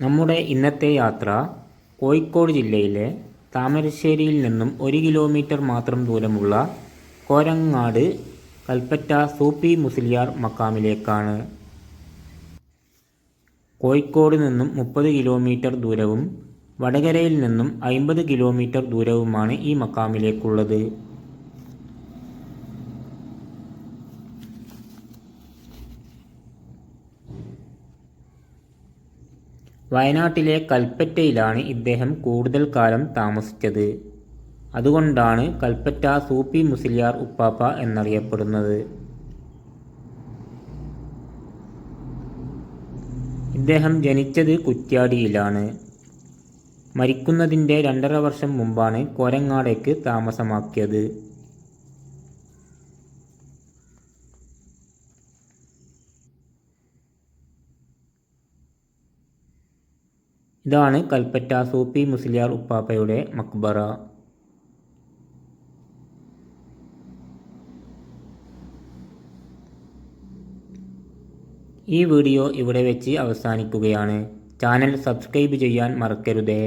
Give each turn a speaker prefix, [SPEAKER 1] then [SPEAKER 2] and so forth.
[SPEAKER 1] നമ്മുടെ ഇന്നത്തെ യാത്ര കോഴിക്കോട് ജില്ലയിലെ താമരശ്ശേരിയിൽ നിന്നും 1 കിലോമീറ്റർ മാത്രം ദൂരമുള്ള കോരങ്ങാട് കൽപ്പറ്റ സൂഫി മുസ്ലിയാർ മഖാമിലേക്കാണ്. കോഴിക്കോട് നിന്നും 30 കിലോമീറ്റർ ദൂരവും വടകരയിൽ നിന്നും 50 കിലോമീറ്റർ ദൂരവുമാണ് ഈ മഖാമിലേക്കുള്ളത്. വയനാട്ടിലെ കൽപ്പറ്റയിലാണ് ഇദ്ദേഹം കൂടുതൽ കാലം താമസിച്ചത്. അതുകൊണ്ടാണ് കൽപ്പറ്റ സൂഫി മുസ്ലിയാർ ഉപ്പാപ്പ എന്നറിയപ്പെടുന്നത്. ഇദ്ദേഹം ജനിച്ചത് കുറ്റ്യാടിയിലാണ്. മരിക്കുന്നതിൻ്റെ 2.5 വർഷം മുമ്പാണ് കോരങ്ങാടേക്ക് താമസമാക്കിയത്. ഇതാണ് കൽപ്പറ്റ സൂഫി മുസ്ലിയാർ ഉപ്പാപ്പയുടെ മക്ബറ. ഈ വീഡിയോ ഇവിടെ വെച്ച് അവസാനിക്കുകയാണ്. ചാനൽ സബ്സ്ക്രൈബ് ചെയ്യാൻ മറക്കരുതേ.